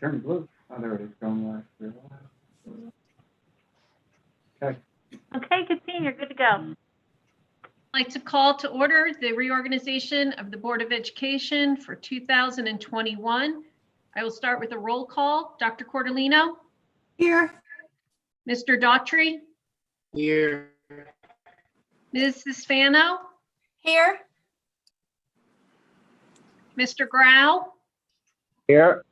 Turn blue. Oh, there it is. Going last. Okay. Okay, good seeing you. Good to go. I'd like to call to order the reorganization of the Board of Education for 2021. I will start with a roll call. Dr. Cordolino, Here. Mr. Daughtry, Here. Mrs. Spano, Here. Mr. Grau, Here.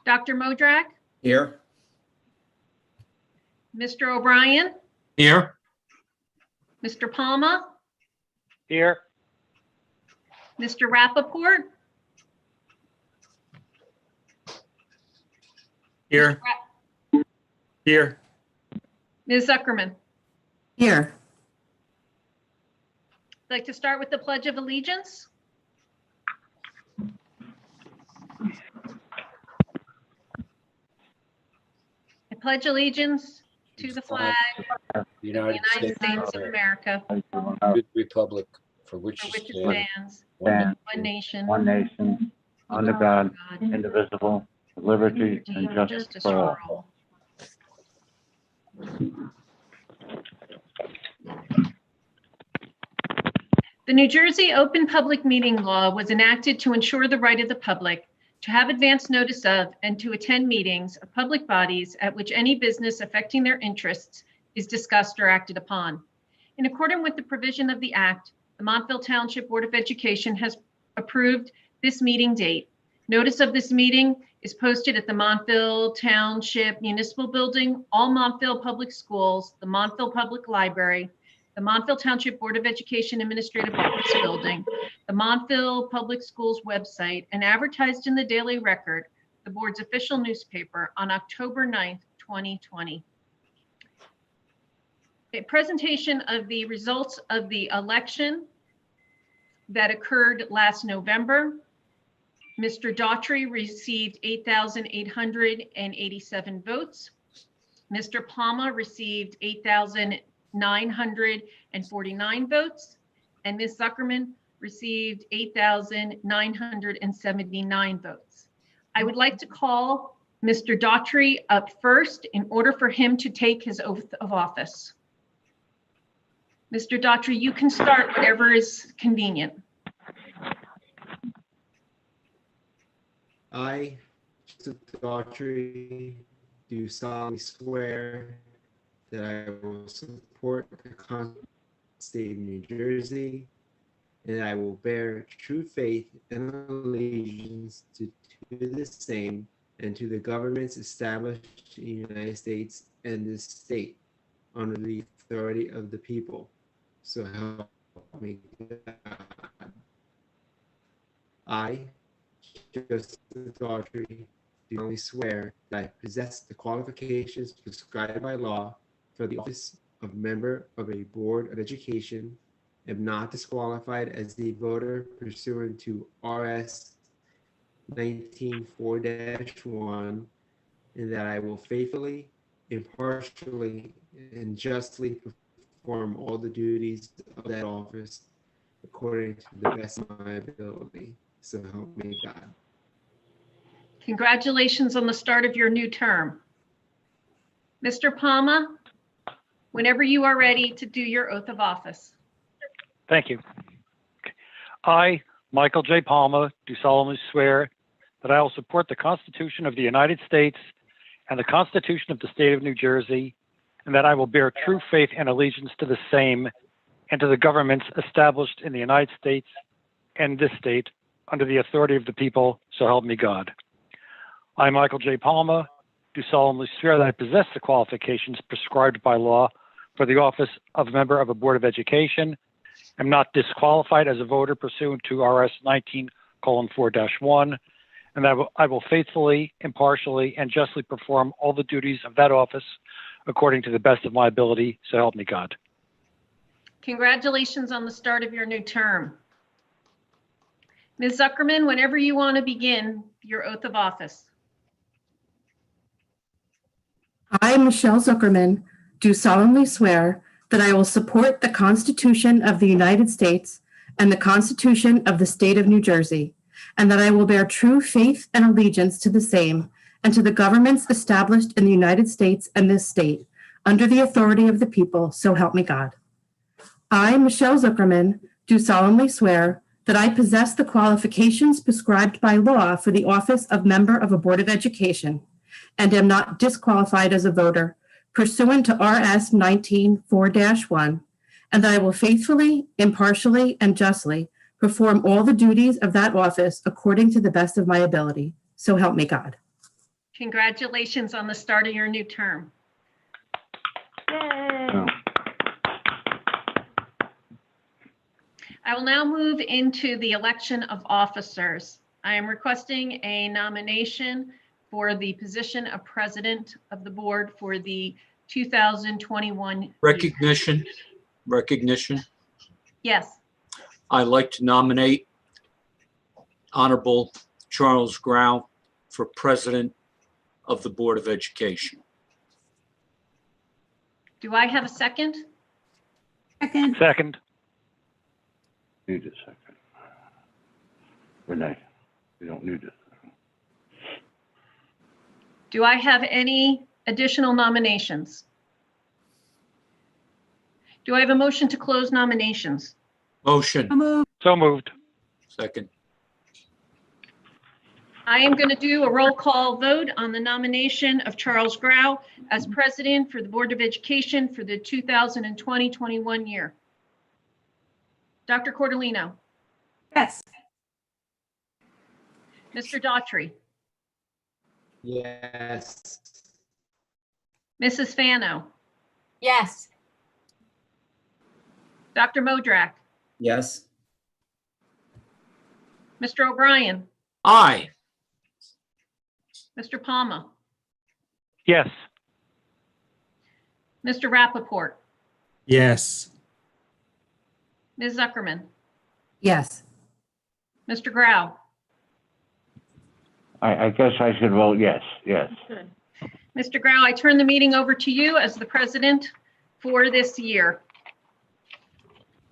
Dr. Modrak, Here. Mr. O'Brien, Here. Mr. Palma, Here. Mr. Rappaport, Here. Here. Ms. Zuckerman. Here. I'd like to start with the Pledge of Allegiance. I pledge allegiance to the flag of the United States of America, Republic for which for it which it stands, stands, one nation, One nation, under God, indivisible, with liberty and justice for all. The New Jersey Open Public Meeting Law was enacted to ensure the right of the public to have advance notice of and to attend meetings of public bodies at which any business affecting their interests is discussed or acted upon. In accordance with the provision of the Act, the Montville Township Board of Education has approved this meeting date. Notice of this meeting is posted at the Montville Township Municipal Building, all Montville Public Schools, the Montville Public Library, the Montville Township Board of Education Administrative Office Building, the Montville Public Schools website, and advertised in the Daily Record, the board's official newspaper, on October 9th, 2020. A presentation of the results of the election that occurred last November. Mr. Daughtry received 8,887 votes. Mr. Palma received 8,949 votes, and Ms. Zuckerman received 8,979 votes. I would like to call Mr. Daughtry up first in order for him to take his oath of office. Mr. Daughtry, you can start whatever is convenient. I, Joseph Daughtry, do solemnly swear that I will support the Constitution of the State of New Jersey, and I will bear true faith and allegiance to the same and to the governments established in the United States and this state under the authority of the people. So help me God. I, Joseph Daughtry, do solemnly swear that I possess the qualifications prescribed by law for the office of member of a Board of Education, am not disqualified as the voter pursuant to RS 19-4-1, and that I will faithfully, impartially, and justly perform all the duties of that office according to the best of my ability. So help me God. Congratulations on the start of your new term. Mr. Palma, whenever you are ready to do your oath of office. Thank you. I, Michael J. Palma, do solemnly swear that I will support the Constitution of the United States and the Constitution of the State of New Jersey, and that I will bear true faith and allegiance to the same and to the governments established in the United States and this state under the authority of the people, so help me God. I, Michael J. Palma, do solemnly swear that I possess the qualifications prescribed by law for the office of member of a Board of Education, am not disqualified as a voter pursuant to RS 19:4-1, and that I will faithfully, impartially, and justly perform all the duties of that office according to the best of my ability, so help me God. Congratulations on the start of your new term. Ms. Zuckerman, whenever you want to begin your oath of office. I, Michelle Zuckerman, do solemnly swear that I will support the Constitution of the United States and the Constitution of the State of New Jersey, and that I will bear true faith and allegiance to the same and to the governments established in the United States and this state, under the authority of the people, so help me God. I, Michelle Zuckerman, do solemnly swear that I possess the qualifications prescribed by law for the office of member of a Board of Education and am not disqualified as a voter pursuant to RS 19-4-1, and that I will faithfully, impartially, and justly perform all the duties of that office according to the best of my ability. So help me God. Congratulations on the start of your new term. Yay. Oh. I will now move into the election of officers. I am requesting a nomination for the position of President of the Board for the 2021 year. Recognition. Yes, I'd like to nominate Honorable Charles Grau for President of the Board of Education. do I have a second? Second. Need a second. Renee, you don't need it. Do I have any additional nominations? Do I have a motion to close nominations? Motion. So moved. Second. I am going to do a roll call vote on the nomination of Charles Grau as president for the Board of Education for the 2020-21 year. Dr. Cordolino, Yes. Mr. Daughtry, Yes. Mrs. Fano, Yes. Dr. Modrak, Yes. Mr. O'Brien, Aye. Mr. Palma, Yes. Mr. Rappaport, Yes. Ms. Zuckerman, Yes. Mr. Grau, I guess I should vote yes, yes. Good. Mr. Grau, I turn the meeting over to you as the president for this year.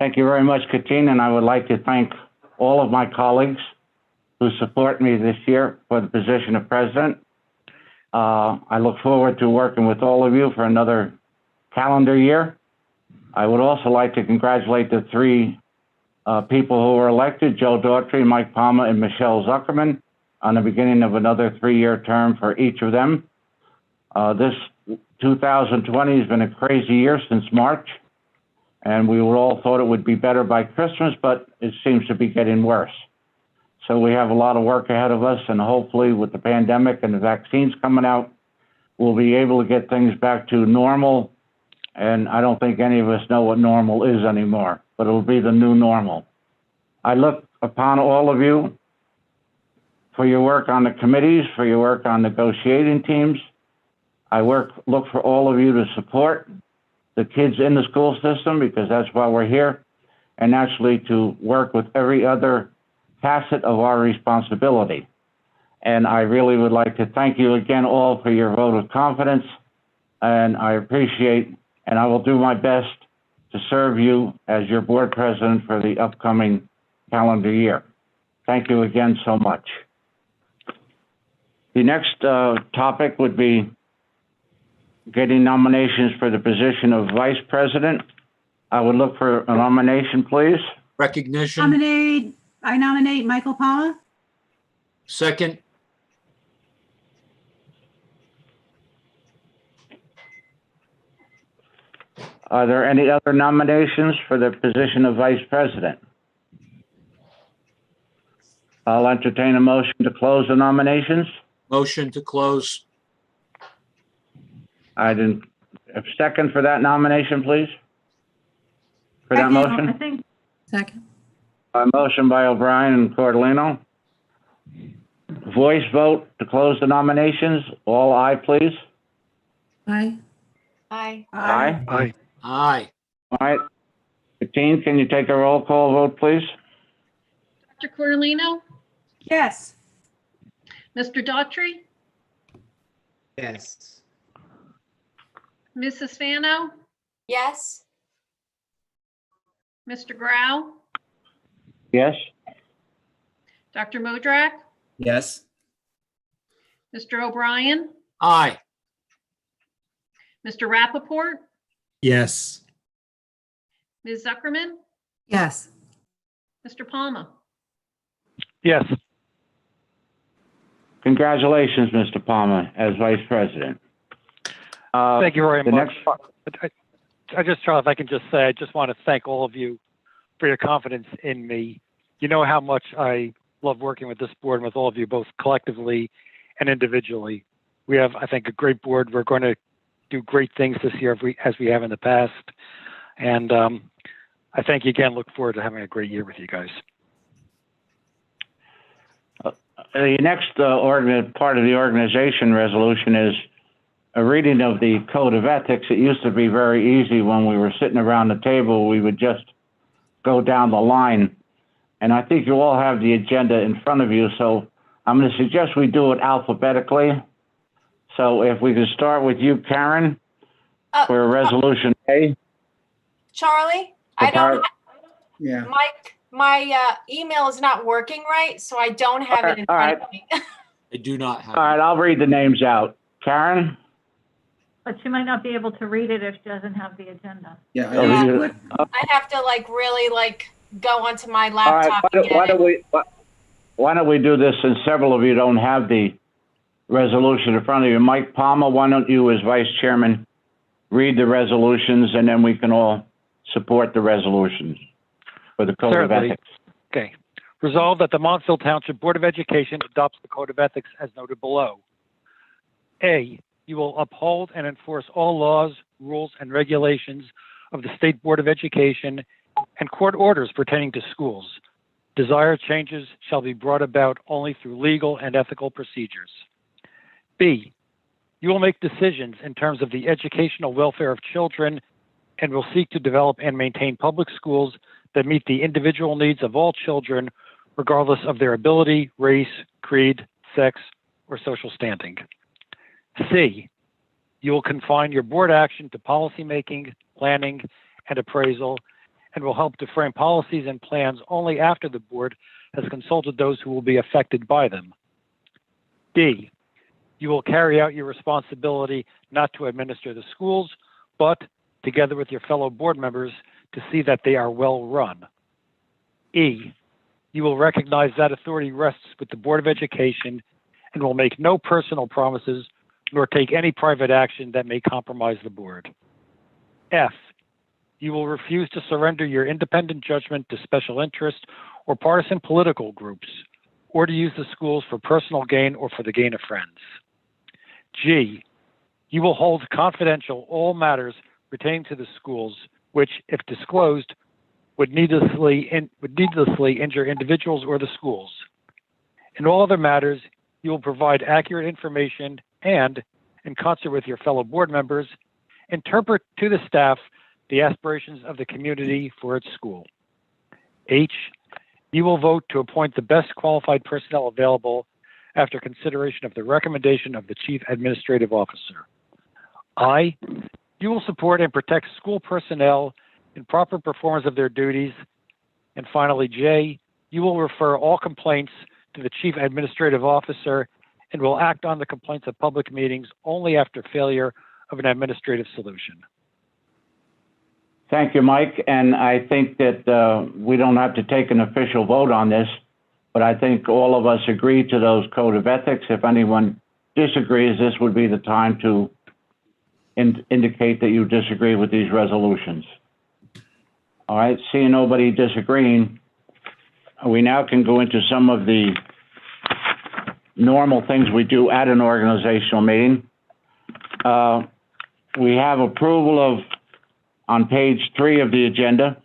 Thank you very much, Katine, and I would like to thank all of my colleagues who support me this year for the position of president. I look forward to working with all of you for another calendar year. I would also like to congratulate the three people who were elected, Joe Daughtry, Mike Palma, and Michelle Zuckerman, on the beginning of another 3-year term for each of them. This 2020 has been a crazy year since March, and we all thought it would be better by Christmas, but it seems to be getting worse. So we have a lot of work ahead of us, and hopefully with the pandemic and the vaccines coming out, we'll be able to get things back to normal. And I don't think any of us know what normal is anymore, but it will be the new normal. I look upon all of you for your work on the committees, for your work on negotiating teams. I look for all of you to support the kids in the school system, because that's why we're here, and actually to work with every other facet of our responsibility. And I really would like to thank you again all for your vote of confidence, and I appreciate, and I will do my best to serve you as your board president for the upcoming calendar year. Thank you again so much. The next topic would be getting nominations for the position of vice president. I would look for a nomination, please. Recognition. I nominate Michael Palma. Second. Are there any other nominations for the position of vice president? I'll entertain a motion to close the nominations. Motion to close. I didn't, a second for that nomination, please? For that Second. I motion? think, Second. A motion by O'Brien and Cordolino. Voice vote to close the nominations. All aye, please. Aye. Aye. Aye. Aye. Aye. All right. Katine, can you take a roll call vote, please? Dr. Cordolino, Yes. Mr. Daughtry, Yes. Mrs. Fano, Yes. Mr. Grau, Yes? Dr. Modrak, Yes. Mr. O'Brien, Aye. Mr. Rappaport, Yes. Ms. Zuckerman, Yes. Mr. Palma. Yes. Congratulations, Mr. Palmer, as Vice President. Thank you very The much. next part- Charlie, if I can just say, I just want to thank all of you for your confidence in me. You know how much I love working with this board and with all of you, both collectively and individually. We have, I think, a great board. We're going to do great things this year as we have in the past. And I thank you again. Look forward to having a great year with you guys. The next part of the organization resolution is a reading of the Code of Ethics. It used to be very easy when we were sitting around the table. We would just go down the line. And I think you all have the agenda in front of you, so I'm going to suggest we do it alphabetically. So if we could start with you, Karen, for Resolution A. Charlie, I don't, Yeah. my email is not working right, so I don't have it in All front right. of me. I do not have. All right, I'll read the names out. Karen? But she might not be able to read it if she doesn't have the agenda. Yeah. Oh, Yeah. you- I have to really go onto my All right, laptop and why don't we do this, since several of you don't have the resolution in front of you. Mike Palmer, why don't you, as Vice Chairman, read the resolutions, and then we can all support the resolutions for the Code of Certainly. Ethics. Okay. Resolved that the Montville Township Board of Education adopts the Code of Ethics as noted below. A, you will uphold and enforce all laws, rules, and regulations of the State Board of Education and court orders pertaining to schools. Desired changes shall be brought about only through legal and ethical procedures. B, you will make decisions in terms of the educational welfare of children and will seek to develop and maintain public schools that meet the individual needs of all children, regardless of their ability, race, creed, sex, or social standing. C, you will confine your board action to policymaking, planning, and appraisal, and will help to frame policies and plans only after the board has consulted those who will be affected by them. D, you will carry out your responsibility not to administer the schools, but together with your fellow board members to see that they are well run. E, you will recognize that authority rests with the Board of Education and will make no personal promises nor take any private action that may compromise the board. F, you will refuse to surrender your independent judgment to special interest or partisan political groups, or to use the schools for personal gain or for the gain of friends. G, you will hold confidential all matters pertaining to the schools, which, if disclosed, would needlessly injure individuals or the schools. In all other matters, you will provide accurate information and, in concert with your fellow board members, interpret to the staff the aspirations of the community for its school. H, you will vote to appoint the best qualified personnel available after consideration of the recommendation of the Chief Administrative Officer. I, you will support and protect school personnel in proper performance of their duties. And finally, J, you will refer all complaints to the Chief Administrative Officer and will act on the complaints at public meetings only after failure of an administrative solution. Thank you, Mike. And I think that we don't have to take an official vote on this, but I think all of us agree to those Code of Ethics. If anyone disagrees, this would be the time to indicate that you disagree with these resolutions. All right, seeing nobody disagreeing, we now can go into some of the normal things we do at an organizational meeting. We have approval of, on page 3 of the agenda,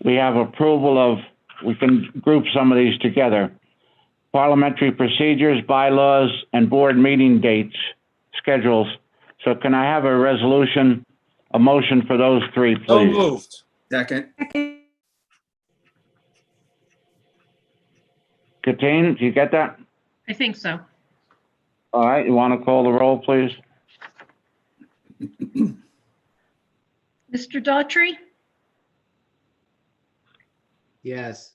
we have approval of, we can group some of these together, parliamentary procedures, bylaws, and board meeting dates, schedules. So can I have a resolution, a motion for those 3, please? So moved. Second. Katine, do you get that? I think so. All right, you want to call the roll, please? Mr. Daughtry, Yes.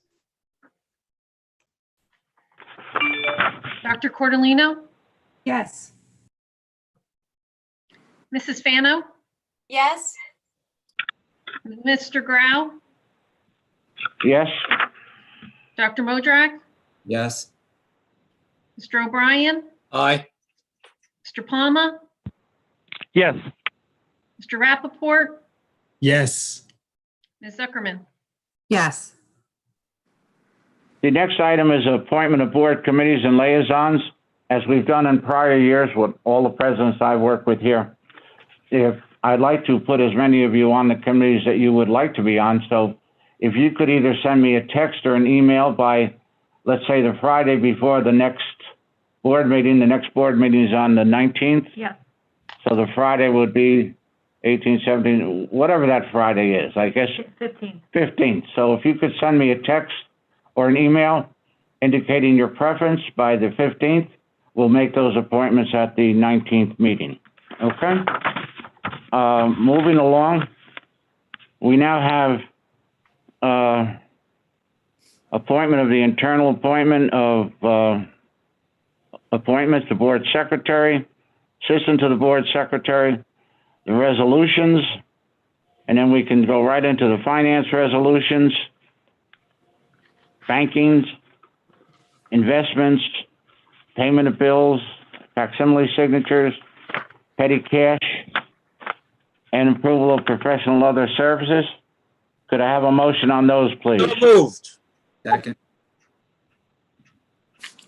Dr. Cordolino, Yes. Mrs. Fano, Yes, Mr. Grau, Yes? Dr. Modrak, Yes. Mr. O'Brien, Aye. Mr. Palma, Yes. Mr. Rappaport, Yes. Ms. Zuckerman. Yes. The next item is appointment of board committees and liaisons, as we've done in prior years with all the presidents I work with here. If I'd like to put as many of you on the committees that you would like to be on, so if you could either send me a text or an email by, let's say, the Friday before the next board meeting. The next board meeting is on the 19th. Yes. So the Friday would be 18, 17, whatever that Friday is, I guess 15. 15th. So if you could send me a text or an email indicating your preference by the 15th, we'll make those appointments at the 19th meeting. Okay? Moving along, we now have appointment of the internal appointment of appointments to board secretary, assistant to the board secretary, the resolutions, and then we can go right into the finance resolutions, bankings, investments, payment of bills, facsimile signatures, petty cash, and approval of professional and other services. Could I have a motion on those, please? So moved. Second.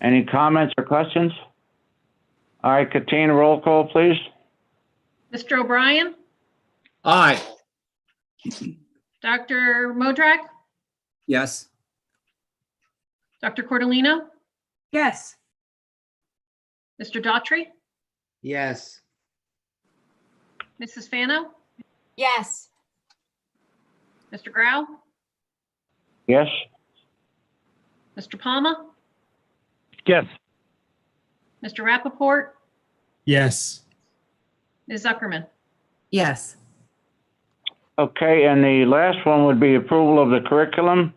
Any comments or questions? All right, Katina, roll call, please. Mr. O'Brien, Aye. Dr. Modrak, Yes. Dr. Cordolino, Yes. Mr. Daughtry, Yes. Mrs. Fano, yes, Mr. Grau, Yes? Mr. Palma, Yes. Mr. Rappaport, Yes. Ms. Zuckerman. Yes. Okay, and the last one would be approval of the curriculum.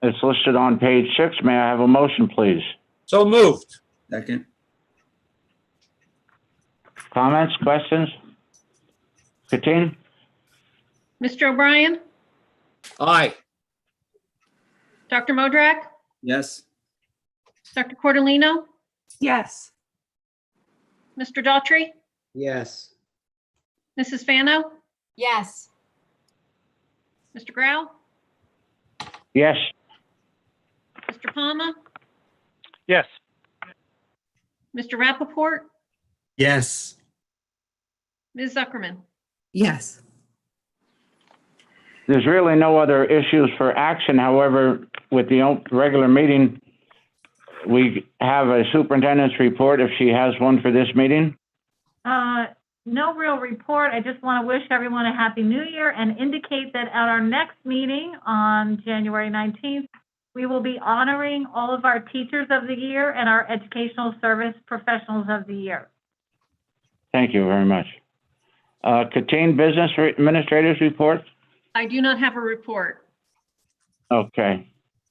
It's listed on page 6. May I have a motion, please? So moved. Second. Comments, questions? Katina? Mr. O'Brien, Aye. Dr. Modrak, Yes. Dr. Cordolino, Yes. Mr. Daughtry, Yes. Mrs. Fano, yes, Mr. Grau, Yes? Mr. Palma, Yes. Mr. Rappaport, Yes. Ms. Zuckerman. Yes. There's really no other issues for action. However, with the regular meeting, we have a superintendent's report if she has one for this meeting. No real report. I just want to wish everyone a happy new year and indicate that at our next meeting on January 19th, we will be honoring all of our teachers of the year and our educational service professionals of the year. Thank you very much. Katina, business administrators report? I do not have a report. Okay.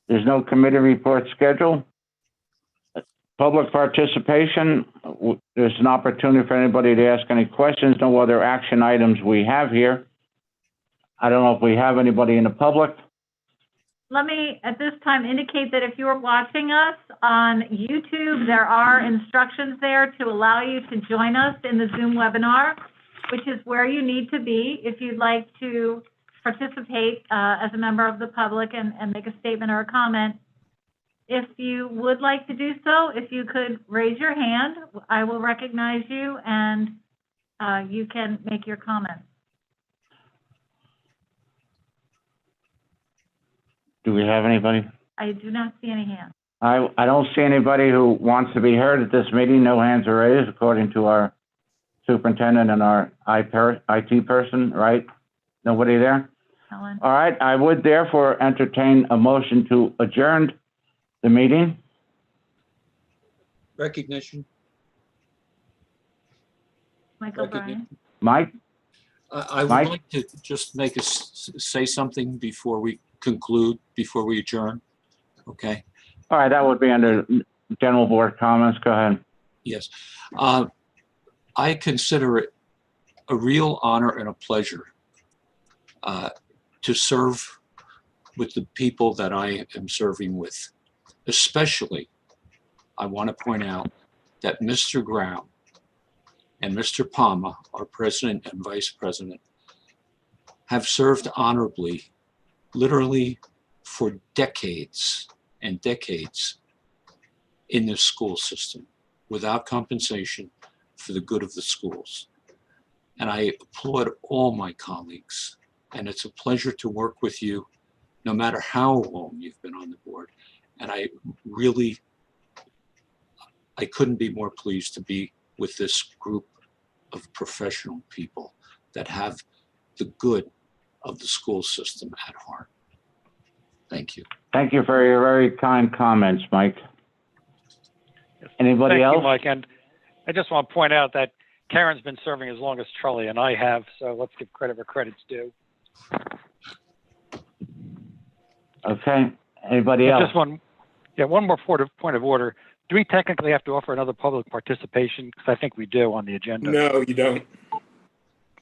There's no committee report scheduled. Public participation, there's an opportunity for anybody to ask any questions. No other action items we have here. I don't know if we have anybody in the public. Let me, at this time, indicate that if you are watching us on YouTube, there are instructions there to allow you to join us in the Zoom webinar, which is where you need to be if you'd like to participate as a member of the public and make a statement or a comment. If you would like to do so, if you could raise your hand, I will recognize you and you can make your comments. Do we have anybody? I do not see any hands. I don't see anybody who wants to be heard at this meeting. No hands are raised according to our superintendent and our IT person, right? Nobody there? Helen? All right, I would therefore entertain a motion to adjourn the meeting. Recognition. Michael Bryan? Mike? I would Mike? like to just make us say something before we conclude, before we adjourn. Okay. All right, that would be under general board comments. Go ahead. Yes. I consider it a real honor and a pleasure to serve with the people that I am serving with. Especially, I want to point out that Mr. Grau and Mr. Palma, our president and vice president, have served honorably, literally for decades and decades in this school system without compensation for the good of the schools. And I applaud all my colleagues, and it's a pleasure to work with you no matter how long you've been on the board. And I couldn't be more pleased to be with this group of professional people that have the good of the school system at heart. Thank you. Thank you for your very kind comments, Mike. Anybody Thank else? you, Mike. And I just want to point out that Karen's been serving as long as Charlie and I have, so let's give credit where credit's due. Okay. Anybody else? Just one more point of order. Do we technically have to offer another public participation? Because I think we do on the agenda. No, you don't.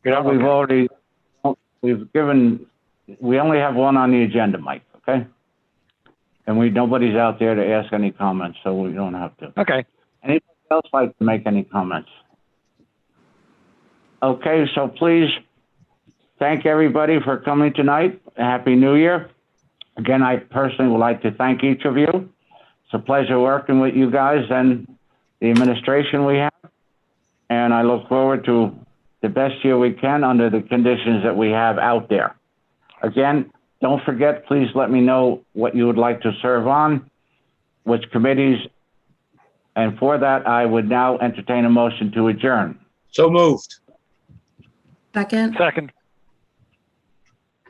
We don't? We've Okay. already, we only have one on the agenda, Mike, okay? And nobody's out there to ask any comments, so we don't have to. Okay. Anybody else like to make any comments? Okay, so please thank everybody for coming tonight. Happy New Year. Again, I personally would like to thank each of you. It's a pleasure working with you guys and the administration we have. And I look forward to the best year we can under the conditions that we have out there. Again, don't forget, please let me know what you would like to serve on, which committees. And for that, I would now entertain a motion to adjourn. So moved. Second. Second.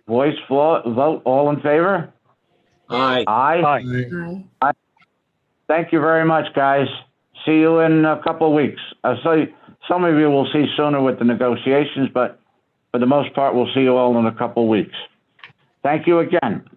Voice vote, all in favor? Aye. Aye. Aye. Aye. Thank you very much, guys. See you in a couple of weeks. Some of you will see sooner with the negotiations, but for the most part, we'll see you all in a couple of weeks. Thank you again.